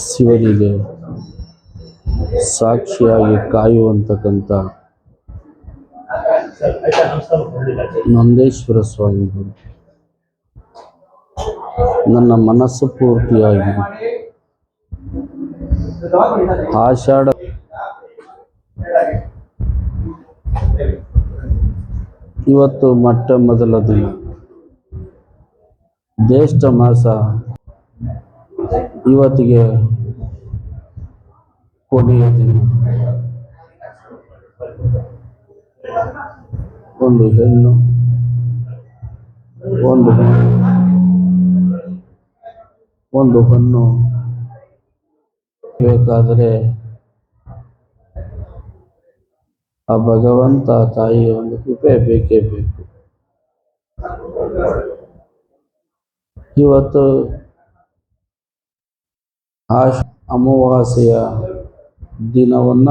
ಶಿವನಿಗೆ ಸಾಕ್ಷಿಯಾಗಿ ಕಾಯುವಂತಕ್ಕಂಥ ನಂದೇಶ್ವರ ಸ್ವಾಮಿಗಳು ನನ್ನ ಮನಸ್ಸು ಪೂರ್ತಿಯಾಗಿ ಆಷಾಢ ಇವತ್ತು ಮೊಟ್ಟ ಮೊದಲ ದಿನ, ಜ್ಯೇಷ್ಠ ಮಾಸ ಇವತ್ತಿಗೆ ಕೊನೆಯ ದಿನ. ಒಂದು ಹೆಣ್ಣು, ಒಂದು ಹೊನ್ನು ಬೇಕಾದರೆ ಆ ಭಗವಂತ ತಾಯಿಯ ಒಂದು ಕೃಪೆ ಬೇಕೇ ಬೇಕು. ಇವತ್ತು ಅಮಾವಾಸ್ಯೆಯ ದಿನವನ್ನ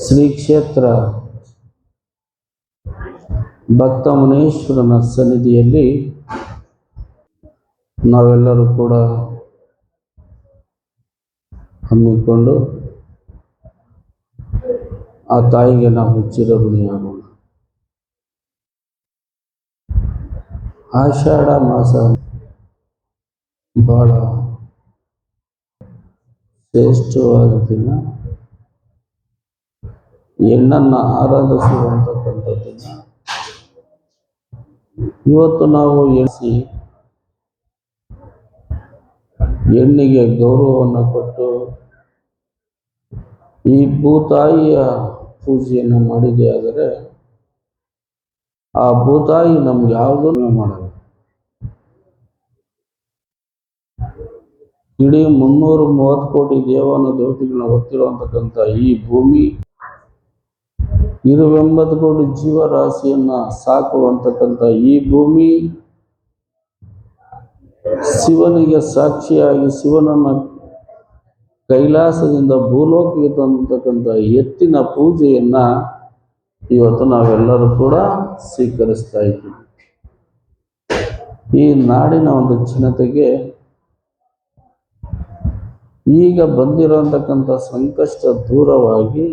ಶ್ರೀ ಕ್ಷೇತ್ರ ಭಕ್ತ ಮುನೇಶ್ವರನ ಸನ್ನಿಧಿಯಲ್ಲಿ ನಾವೆಲ್ಲರೂ ಕೂಡ ಹಮ್ಮಿಕೊಂಡು ಆ ತಾಯಿಗೆ ನಾವು ಚಿರಋಣಿಯಾಗೋಣ. ಆಷಾಢ ಮಾಸ ಬಹಳ ಶ್ರೇಷ್ಠವಾದ ದಿನ, ಹೆಣ್ಣನ್ನು ಆರಾಧಿಸುವಂತಕ್ಕಂಥ ದಿನ. ಇವತ್ತು ನಾವು ಹೆಣ್ಣಿಗೆ ಗೌರವವನ್ನು ಕೊಟ್ಟು ಈ ಭೂತಾಯಿಯ ಪೂಜೆಯನ್ನು ಮಾಡಿದೆ ಆದರೆ ಆ ಭೂತಾಯಿ ನಮ್ಗೆ ಯಾವುದನ್ನು ಮಾಡಲ್ಲ. ಇಡೀ 330 ಕೋಟಿ ದೇವಾನು ದೇವತೆಗಳನ್ನ ಹೊತ್ತಿರುವಂತಕ್ಕಂಥ ಈ ಭೂಮಿ 180 ಕೋಟಿ ಜೀವರಾಶಿಯನ್ನ ಸಾಕುವಂತಕ್ಕಂಥ ಈ ಭೂಮಿ ಶಿವನಿಗೆ ಸಾಕ್ಷಿಯಾಗಿ ಶಿವನನ್ನ ಕೈಲಾಸದಿಂದ ಭೂಲೋಕಕ್ಕೆ ತಂದತಕ್ಕಂಥ ಎತ್ತಿನ ಪೂಜೆಯನ್ನ ಇವತ್ತು ನಾವೆಲ್ಲರೂ ಕೂಡ ಸ್ವೀಕರಿಸ್ತಾ ಇದ್ದೀವಿ. ಈ ನಾಡಿನ ಒಂದು ಜನತೆಗೆ ಈಗ ಬಂದಿರುವಂತಕ್ಕಂಥ ಸಂಕಷ್ಟ ದೂರವಾಗಿ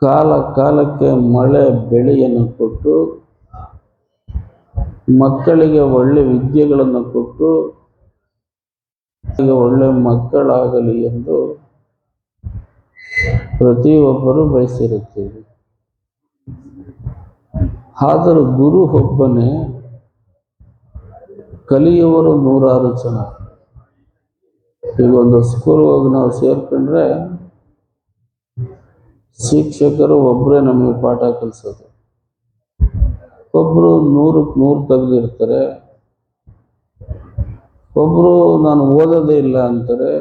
ಕಾಲ ಕಾಲಕ್ಕೆ ಮಳೆ ಬೆಳೆಯನ್ನು ಕೊಟ್ಟು ಮಕ್ಕಳಿಗೆ ಒಳ್ಳೆ ವಿದ್ಯೆಗಳನ್ನು ಕೊಟ್ಟು ಒಳ್ಳೆ ಮಕ್ಕಳಾಗಲಿ ಎಂದು ಪ್ರತಿಯೊಬ್ಬರು ಬಯಸಿರುತ್ತೇವೆ. ಆದರೂ ಗುರು ಒಬ್ಬನೇ, ಕಲಿಯುವರು 100 ಜನ. ಈಗ ಒಂದು ಸ್ಕೂಲ್ ಹೋಗಿ ನಾವು ಸೇರ್ಕೊಂಡ್ರೆ ಶಿಕ್ಷಕರು ಒಬ್ಬರೇ ನಮಗೆ ಪಾಠ ಕಲಿಸೋದು. ಒಬ್ಬರು 100ಕ್ಕೆ 100 ತೆಗೆದಿರ್ತಾರೆ, ಒಬ್ಬರು ನಾನು ಓದೋದೇ ಇಲ್ಲ ಅಂತಾರೆ,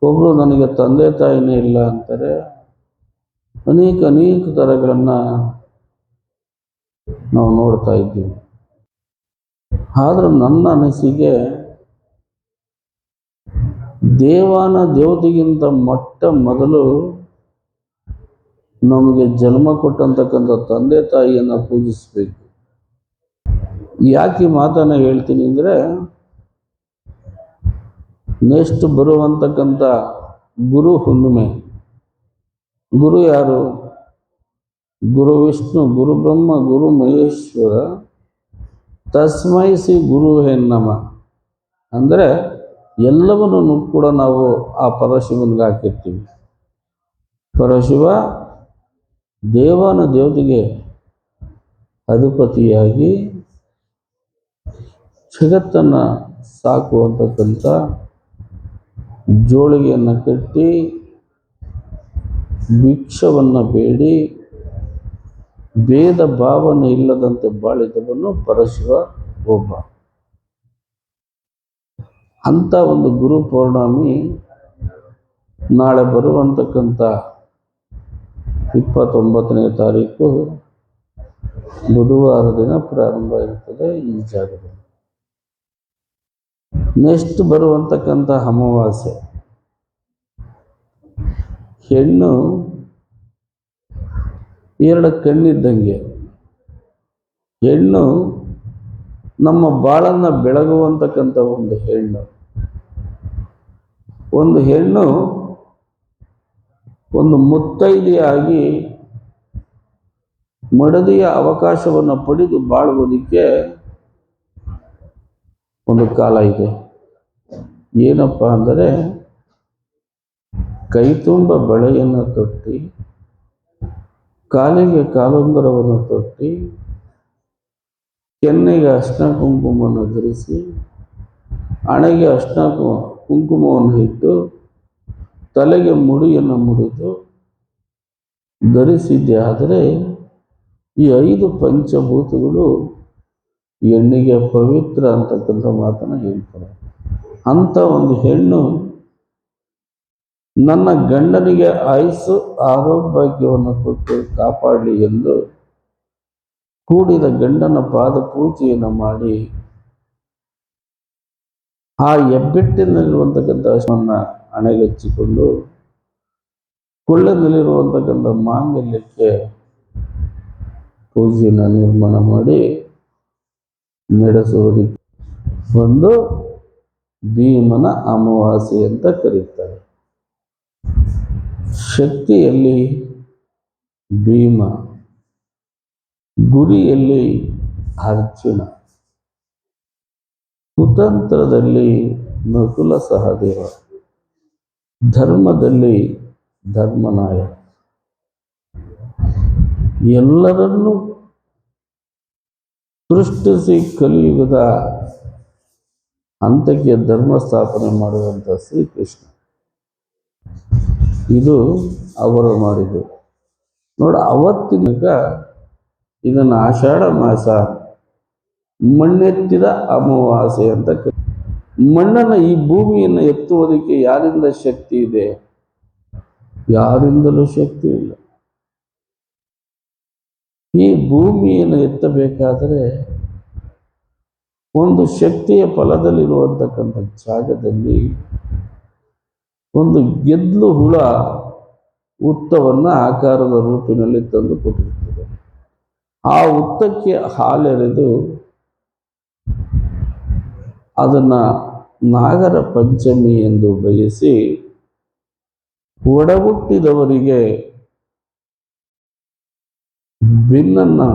ಒಬ್ಬರು ನನಗೆ ತಂದೆ ತಾಯಿನೇ ಇಲ್ಲ ಅಂತಾರೆ. ಅನೇಕ ಥರಗಳನ್ನು ನಾವು ನೋಡ್ತಾ ಇದ್ದೀವಿ. ಆದರೂ ನನ್ನ ಅನಿಸಿಕೆ ದೇವಾನ ದೇವತೆಗಿಂತ ಮೊಟ್ಟ ಮೊದಲು ನಮಗೆ ಜನ್ಮ ಕೊಟ್ಟಂತಕ್ಕಂಥ ತಂದೆ ತಾಯಿಯನ್ನು ಪೂಜಿಸಬೇಕು. ಯಾಕೆ ಮಾತನ್ನು ಹೇಳ್ತೀನಿ ಅಂದರೆ, ನೆಕ್ಸ್ಟ್ ಬರುವಂತಕ್ಕಂಥ ಗುರು ಹುಣ್ಣಿಮೆ. ಗುರು ಯಾರು? ಗುರು ವಿಷ್ಣು, ಗುರು ಬ್ರಹ್ಮ, ಗುರು ಮಹೇಶ್ವರ, ತಸ್ಮೈ ಶ್ರೀ ಗುರುವೇ ನಮಃ. ಅಂದರೆ ಎಲ್ಲವನ್ನೂ ಕೂಡ ನಾವು ಆ ಪರಶಿವನಿಗೆ ಹಾಕಿರ್ತೀವಿ. ಪರಶಿವ ದೇವಾನ ದೇವತೆಗೆ ಅಧಿಪತಿಯಾಗಿ ಜಗತ್ತನ್ನು ಸಾಕುವಂತಕ್ಕಂಥ ಜೋಳಿಗೆಯನ್ನು ಕಟ್ಟಿ ಭಿಕ್ಷವನ್ನು ಬೇಡಿ ಭೇದ ಭಾವನೆ ಇಲ್ಲದಂತೆ ಬಾಳಿದವನು ಪರಶಿವ ಒಬ್ಬ. ಅಂಥ ಒಂದು ಗುರು ಪೌರ್ಣಮಿ ನಾಳೆ ಬರುವಂತಕ್ಕಂಥ 29ನೇ ತಾರೀಕು ಬುಧವಾರ ದಿನ ಪ್ರಾರಂಭ ಇರ್ತದೆ ಈ ಜಾಗದಲ್ಲಿ. ನೆಕ್ಸ್ಟ್ ಬರುವಂತಕ್ಕಂಥ ಅಮಾವಾಸ್ಯೆ. ಹೆಣ್ಣು ಎರಡು ಕಣ್ಣಿದ್ದಂಗೆ. ಹೆಣ್ಣು ನಮ್ಮ ಬಾಳನ್ನು ಬೆಳಗುವಂತಕ್ಕಂಥ ಒಂದು ಹೆಣ್ಣು. ಒಂದು ಹೆಣ್ಣು ಒಂದು ಮುತ್ತೈದೆಯಾಗಿ ಮಡದಿಯ ಅವಕಾಶವನ್ನು ಪಡೆದು ಬಾಳುವುದಕ್ಕೆ ಒಂದು ಕಾಲ ಇದೆ. ಏನಪ್ಪ ಅಂದರೆ, ಕೈ ತುಂಬ ಬಳೆಯನ್ನು ತೊಟ್ಟಿ, ಕಾಲಿಗೆ ಕಾಲುಂಗರವನ್ನು ತೊಟ್ಟಿ, ಕೆನ್ನೆಗೆ ಅರ್ಶಿನ ಕುಂಕುಮವನ್ನು ಧರಿಸಿ, ಹಣೆಗೆ ಅರ್ಶಿನ ಕುಂಕುಮವನ್ನು ಇಟ್ಟು, ತಲೆಗೆ ಮುಡಿಯನ್ನು ಮುಡಿದು ಧರಿಸಿದ್ದೆ. ಆದರೆ ಈ 5 ಪಂಚಭೂತಗಳು ಹೆಣ್ಣಿಗೆ ಪವಿತ್ರ ಅಂತಕ್ಕಂಥ ಮಾತನ್ನು ಹೇಳ್ತಾರೆ. ಅಂಥ ಒಂದು ಹೆಣ್ಣು ನನ್ನ ಗಂಡನಿಗೆ ಆಯುಸ್ಸು ಆರೋಗ್ಯವನ್ನು ಕೊಟ್ಟು ಕಾಪಾಡಲಿ ಎಂದು ಕೂಡಿದ ಗಂಡನ ಪಾದ ಪೂಜೆಯನ್ನು ಮಾಡಿ, ಆ ಹೆಬ್ಬೆಟ್ಟಿನಲ್ಲಿರುವಂತಕ್ಕಂಥ ಅರಿಶಿನವನ್ನು ಹಣೆಗಚ್ಚಿಕೊಂಡು, ಕೊಳ್ಳಿನಲ್ಲಿರುವಂತಕ್ಕಂಥ ಮಾಂಗಲ್ಯಕ್ಕೆ ಪೂಜೆಯನ್ನು ನಿರ್ಮಾಣ ಮಾಡಿ ನಡೆಸುವುದಕ್ಕೆ ಒಂದು ಭೀಮನ ಅಮಾವಾಸ್ಯೆ ಅಂತ ಕರೀತಾರೆ. ಶಕ್ತಿಯಲ್ಲಿ ಭೀಮ, ಗುರಿಯಲ್ಲಿ ಅರ್ಜುನ, ಕುತಂತ್ರದಲ್ಲಿ ನಕುಲ ಸಹದೇವ, ಧರ್ಮದಲ್ಲಿ ಧರ್ಮನಾಯಕ. ಎಲ್ಲರನ್ನೂ ಸೃಷ್ಟಿಸಿ ಕಲಿಯುಗದ ಹಂತಕ್ಕೆ ಧರ್ಮ ಸ್ಥಾಪನೆ ಮಾಡುವಂಥ ಶ್ರೀಕೃಷ್ಣ. ಇದು ಅವರು ಮಾಡಿದ್ದು. ನೋಡ, ಅವತ್ತಿನಕ ಇದನ್ನು ಆಷಾಢ ಮಾಸ ಮಣ್ಣೆತ್ತಿದ ಅಮಾವಾಸ್ಯೆ ಅಂತ ಮಣ್ಣನ್ನು, ಈ ಭೂಮಿಯನ್ನು ಎತ್ತುವುದಕ್ಕೆ ಯಾರಿಂದ ಶಕ್ತಿ ಇದೆ? ಯಾರಿಂದಲೂ ಶಕ್ತಿ ಇಲ್ಲ. ಈ ಭೂಮಿಯನ್ನು ಎತ್ತಬೇಕಾದರೆ ಒಂದು ಶಕ್ತಿಯ ಫಲದಲ್ಲಿರುವಂತಕ್ಕಂಥ ಜಾಗದಲ್ಲಿ ಒಂದು ಗೆದ್ಲು ಹುಳ ಹುತ್ತವನ್ನು ಆಕಾರದ ರೂಪಿನಲ್ಲಿ ತಂದು ಕೊಟ್ಟಿರ್ತದೆ. ಆ ಹುತ್ತಕ್ಕೆ ಹಾಲೆರೆದು ಅದನ್ನು ನಾಗರ ಪಂಚಮಿ ಎಂದು ಬಯಸಿ ಒಡಹುಟ್ಟಿದವರಿಗೆ ಬೆನ್ನನ್ನು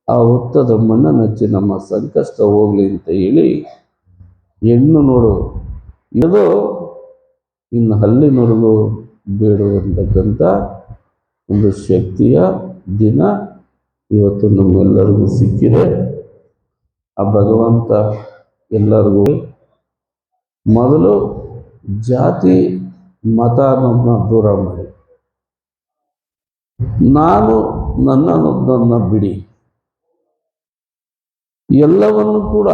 ಆ ಹುತ್ತದ ಮಣ್ಣನ್ನು ಹಚ್ಚಿ ನಮ್ಮ ಸಂಕಷ್ಟ ಹೋಗ್ಲಿ ಅಂತ ಹೇಳಿ, ಹೆಣ್ಣು ನೋಡು ಇದು ಇನ್ನು ಹಲ್ಲಿನವರೆಗೂ ಬೇಡುವಂತಕ್ಕಂಥ ಒಂದು ಶಕ್ತಿಯ ದಿನ ಇವತ್ತು ನಮ್ಮೆಲ್ಲರಿಗೂ ಸಿಕ್ಕಿದೆ. ಆ ಭಗವಂತ ಎಲ್ಲರಿಗೂ ಮೊದಲು ಜಾತಿ ಮತವನ್ನು ದೂರ ಮಾಡಿ, ನಾನು ನನ್ನನ್ನು ಬಿಡಿ, ಎಲ್ಲವನ್ನು ಕೂಡ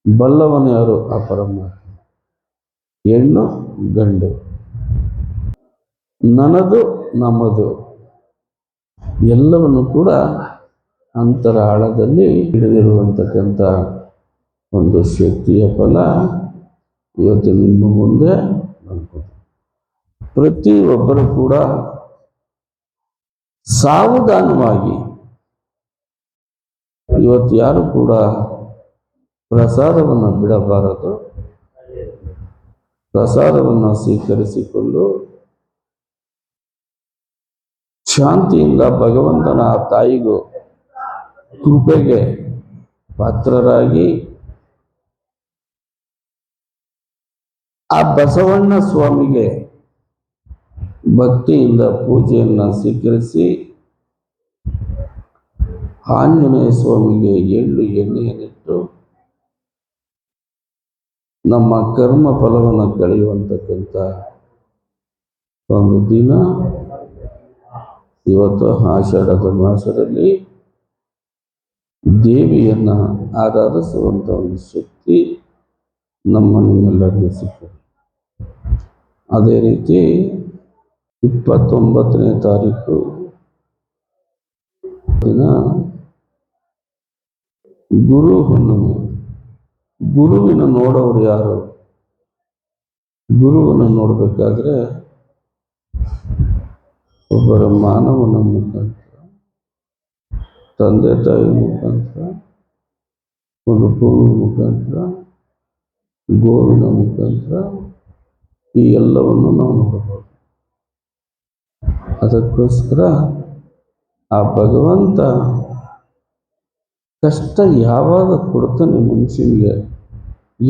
ಬಲ್ಲವನು ಯಾರು? ಆ ಪರಮಾತ್ಮ. ಹೆಣ್ಣು ಗಂಡು, ನನ್ನದು ನಮ್ಮದು, ಎಲ್ಲವನ್ನು ಕೂಡ ಅಂತರಾಳದಲ್ಲಿ ಹಿಡಿದಿರುವಂತಕ್ಕಂಥ ಒಂದು ಶಕ್ತಿಯ ಫಲ ಇವತ್ತು ನಿಮ್ಮ ಮುಂದೆ ಪ್ರತಿಯೊಬ್ಬರು ಕೂಡ ಸಾವಧಾನವಾಗಿ, ಇವತ್ತು ಯಾರು ಕೂಡ ಪ್ರಸಾದವನ್ನು ಬಿಡಬಾರದು. ಪ್ರಸಾದವನ್ನು ಸ್ವೀಕರಿಸಿಕೊಂಡು ಶಾಂತಿಯಿಂದ ಭಗವಂತನ ತಾಯಿಗೂ ಕೃಪೆಗೆ ಪಾತ್ರರಾಗಿ, ಆ ಬಸವಣ್ಣ ಸ್ವಾಮಿಗೆ ಭಕ್ತಿಯಿಂದ ಪೂಜೆಯನ್ನು ಸ್ವೀಕರಿಸಿ, ಆಂಜನೇಯ ಸ್ವಾಮಿಗೆ ಎಳ್ಳು ಎಣ್ಣೆಯನ್ನಿಟ್ಟು ನಮ್ಮ ಕರ್ಮ ಫಲವನ್ನು ಕಳೆಯುವಂತಕ್ಕಂಥ ಒಂದು ದಿನ ಇವತ್ತು. ಆಷಾಢದ ಮಾಸದಲ್ಲಿ ದೇವಿಯನ್ನು ಆರಾಧಿಸುವಂಥ ಒಂದು ಶಕ್ತಿ ನಮ್ಮ ನಿಮ್ಮೆಲ್ಲರಿಗೂ ಸಿಕ್ಕಿದೆ. ಅದೇ ರೀತಿ 29ನೇ ತಾರೀಕು ದಿನ ಗುರು ಹುಣ್ಣಿಮೆ. ಗುರುವಿನ ನೋಡೋರು ಯಾರು? ಗುರುವನ್ನು ನೋಡಬೇಕಾದ್ರೆ ಒಬ್ಬರ ಮಾನವನ ಮುಖಾಂತರ, ತಂದೆ ತಾಯಿ ಮುಖಾಂತರ, ಒಂದು ಭೂಮಿ ಮುಖಾಂತರ, ಗೋವಿನ ಮುಖಾಂತರ ಈ ಎಲ್ಲವನ್ನು ನಾವು ನೋಡಬಹುದು. ಅದಕ್ಕೋಸ್ಕರ ಆ ಭಗವಂತ ಕಷ್ಟ ಯಾವಾಗ ಕೊಡ್ತಾನೆ ಮನುಷ್ಯನಿಗೆ,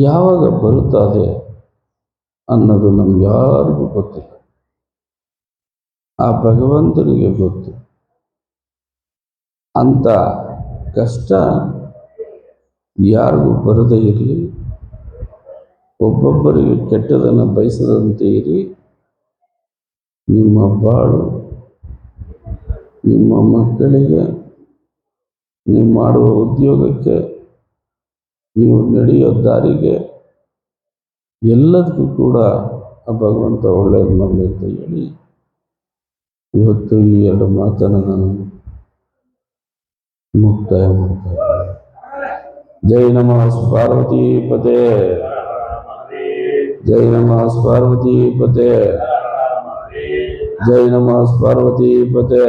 ಯಾವಾಗ ಬರುತ್ತದೆ ಅನ್ನೋದು ನಮ್ಗೆ ಯಾರಿಗೂ ಗೊತ್ತಿಲ್ಲ. ಆ ಭಗವಂತನಿಗೆ ಗೊತ್ತು. ಅಂತ ಕಷ್ಟ ಯಾರಿಗೂ ಬರದೇ ಇರಲಿ, ಒಬ್ಬೊಬ್ಬರಿಗೆ ಕೆಟ್ಟದನ್ನು ಬಯಸದಂತೆ ಇರಿ. ನಿಮ್ಮ ಬಾಳು, ನಿಮ್ಮ ಮಕ್ಕಳಿಗೆ, ನೀವು ಮಾಡುವ ಉದ್ಯೋಗಕ್ಕೆ, ನೀವು ನಡೆಯೋ ದಾರಿಗೆ ಎಲ್ಲದಕ್ಕೂ ಕೂಡ ಆ ಭಗವಂತ ಒಳ್ಳೆಯದು ಮಾಡಲಿ ಅಂತ ಹೇಳಿ ಇವತ್ತು ಈ 2 ಮಾತನ್ನು ನಾನು ಮುಕ್ತಾಯ ಮಾಡ್ತೇನೆ. ಜೈ ನಮಃ ಪಾರ್ವತಿ ಪದೇ, ಜೈ ನಮಃ ಪಾರ್ವತಿ ಪದೇ, ಜೈ ನಮಃ ಪಾರ್ವತಿ ಪದೇ.